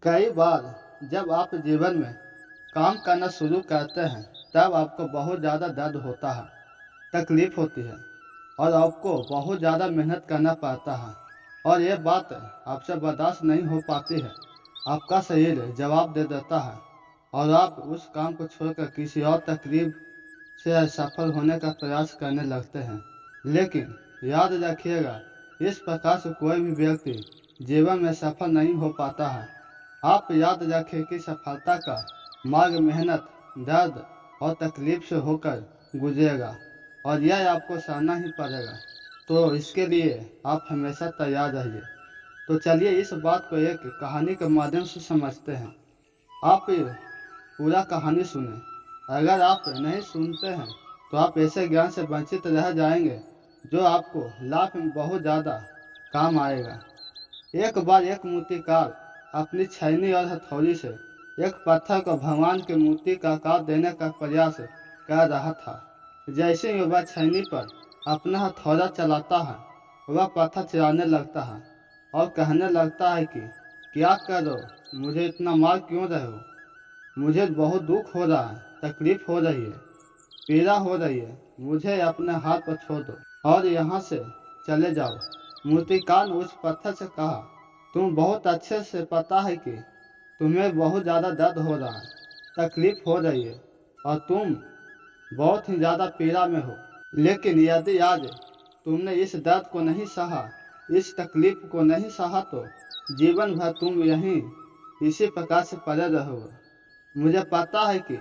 कई बार जब आप जीवन में काम करना शुरू करते हैं तब आपको बहुत ज़्यादा दर्द होता है, तकलीफ होती है और आपको बहुत ज़्यादा मेहनत करना पड़ता है और ये बात आपसे बर्दाश्त नहीं हो पाती है। आपका शरीर जवाब दे देता है और आप उस काम को छोड़कर किसी और तकलीफ से सफल होने का प्रयास करने लगते हैं। लेकिन याद रखिएगा, इस प्रकार से कोई भी व्यक्ति जीवन में सफल नहीं हो पाता है। आप याद रखें कि सफलता का मार्ग मेहनत, दर्द और तकलीफ से होकर गुजरेगा और यह आपको सहना ही पड़ेगा। तो इसके लिए आप हमेशा तैयार रहिए। तो चलिए इस बात को एक कहानी के माध्यम से समझते हैं। आप पूरा कहानी सुने। अगर आप नहीं सुनते हैं तो आप ऐसे ज्ञान से वंचित रह जाएंगे जो आपको लाइफ में बहुत ज़्यादा काम आएगा। एक बार एक मूर्तिकार अपनी छैनी और हथौड़ी से एक पत्थर को भगवान की मूर्ति का आकार देने का प्रयास कर रहा था। जैसे ही वह छैनी पर अपना हथौड़ा चलाता है, वह पत्थर चिढ़ाने लगता है और कहने लगता है कि क्या कर रहे हो, मुझे इतना मार क्यों रहे हो, मुझे बहुत दुख हो रहा है, तकलीफ हो रही है, पीड़ा हो रही है, मुझे अपने हाथ पर छोड़ दो और यहाँ से चले जाओ। मूर्तिकार ने उस पत्थर से कहा, तुम बहुत अच्छे से पता है कि तुम्हें बहुत ज़्यादा दर्द हो रहा है, तकलीफ हो रही है और तुम बहुत ही ज़्यादा पीड़ा में हो। लेकिन यदि आज तुमने इस दर्द को नहीं सहा, इस तकलीफ को नहीं सहा, तो जीवन भर तुम यहीं इसी प्रकार से पड़े रहोगे। मुझे पता है कि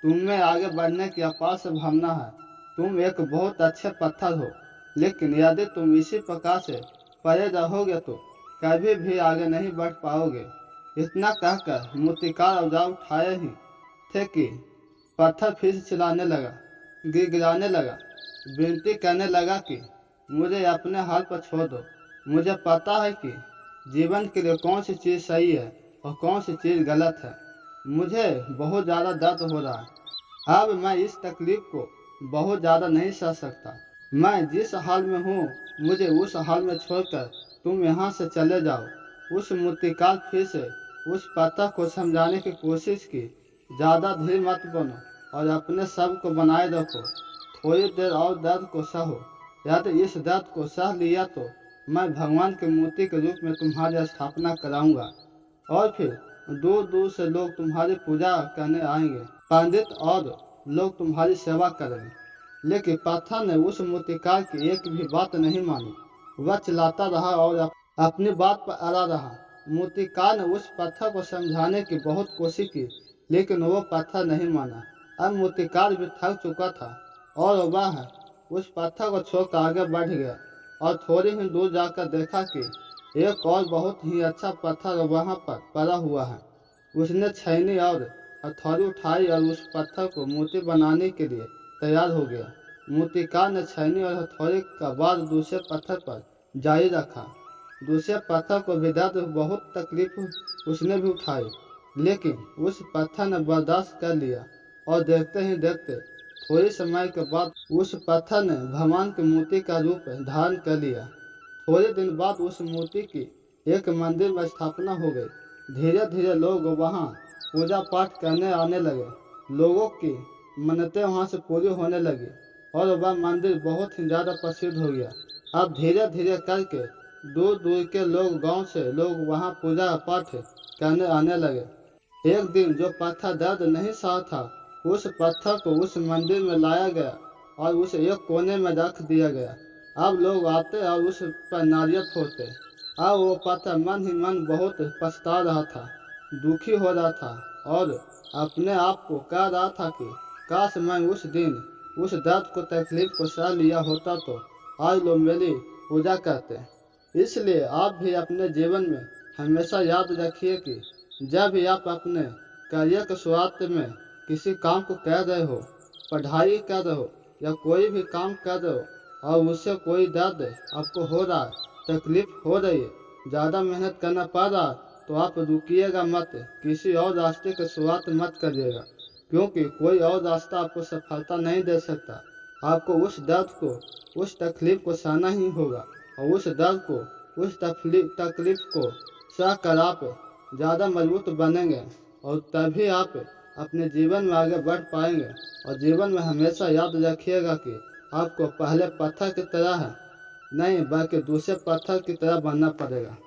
तुम में आगे बढ़ने की अपार संभावना है। तुम एक बहुत अच्छे पत्थर हो, लेकिन यदि तुम इसी प्रकार से पड़े रहोगे तो कभी भी आगे नहीं बढ़ पाओगे। इतना कहकर मूर्तिकार औजार उठाए ही थे कि पत्थर फिर से चिल्लाने लगा, गिड़गिड़ाने लगा, विनती करने लगा कि मुझे अपने हाल पर छोड़ दो। मुझे पता है कि जीवन के लिए कौन सी चीज़ सही है और कौन सी चीज़ गलत है। मुझे बहुत ज़्यादा दर्द हो रहा है। अब मैं इस तकलीफ को बहुत ज़्यादा नहीं सह सकता। मैं जिस हाल में हूँ, मुझे उस हाल में छोड़कर तुम यहाँ से चले जाओ। उस मूर्तिकार फिर से उस पत्थर को समझाने की कोशिश की, ज़्यादा धीर मत बनो और अपने सब को बनाए रखो। थोड़ी देर और दर्द को सहो। यदि इस दर्द को सह लिया तो मैं भगवान की मूर्ति के रूप में तुम्हारी स्थापना कराऊंगा और फिर दूर दूर से लोग तुम्हारी पूजा करने आएंगे। पंडित और लोग तुम्हारी सेवा करेंगे। लेकिन पत्थर ने उस मूर्तिकार की एक भी बात नहीं मानी। वह चिल्लाता रहा और अपनी बात पर अड़ा रहा। मूर्तिकार ने उस पत्थर को समझाने की बहुत कोशिश की, लेकिन वो पत्थर नहीं माना। अब मूर्तिकार भी थक चुका था और वह उस पत्थर को छोड़कर आगे बढ़ गया और थोड़ी ही दूर जाकर देखा कि एक और बहुत ही अच्छा पत्थर वहां पर पड़ा हुआ है। उसने छैनी और हथौड़ी उठाई और उस पत्थर को मूर्ति बनाने के लिए तैयार हो गया। मूर्तिकार ने छैनी और हथौड़ी का वार दूसरे पत्थर पर जारी रखा। दूसरे पत्थर को भी दर्द बहुत तकलीफ उसने भी उठाई, लेकिन उस पत्थर ने बर्दाश्त कर लिया और देखते ही देखते थोड़ी समय के बाद उस पत्थर ने भगवान की मूर्ति का रूप धारण कर लिया। थोड़े दिन बाद उस मूर्ति की एक मंदिर में स्थापना हो गई। धीरे धीरे लोग वहां पूजा पाठ करने आने लगे। लोगों की मन्नतें वहां से पूरी होने लगी और वह मंदिर बहुत ही ज़्यादा प्रसिद्ध हो गया। अब धीरे धीरे करके दूर दूर के लोग, गांव से लोग वहां पूजा पाठ करने आने लगे। एक दिन जो पत्थर दर्द नहीं सहा था, उस पत्थर को उस मंदिर में लाया गया और उसे एक कोने में रख दिया गया। अब लोग आते और उस पर नारियल फोड़ते। अब वो पत्थर मन ही मन बहुत पछता रहा था, दुखी हो रहा था और अपने आप को कह रहा था कि काश मैं उस दिन उस दर्द को, तकलीफ को सह लिया होता तो आज लोग मेरी पूजा करते। इसलिए आप भी अपने जीवन में हमेशा याद रखिए कि जब भी आप अपने करियर के शुरुआत में किसी काम को कर रहे हो, पढ़ाई कर रहे हो या कोई भी काम कर रहे हो और उससे कोई दर्द आपको हो रहा है, तकलीफ हो रही है, ज़्यादा मेहनत करना पड़ रहा है, तो आप रुकिएगा मत, किसी और रास्ते की शुरुआत मत करिएगा, क्योंकि कोई और रास्ता आपको सफलता नहीं दे सकता। आपको उस दर्द को, उस तकलीफ को सहना ही होगा और उस दर्द को, उस तकलीफ को सह कर आप ज़्यादा मजबूत बनेंगे और तभी आप अपने जीवन में आगे बढ़ पाएंगे। और जीवन में हमेशा याद रखिएगा कि आपको पहले पत्थर की तरह नहीं बल्कि दूसरे पत्थर की तरह बनना पड़ेगा।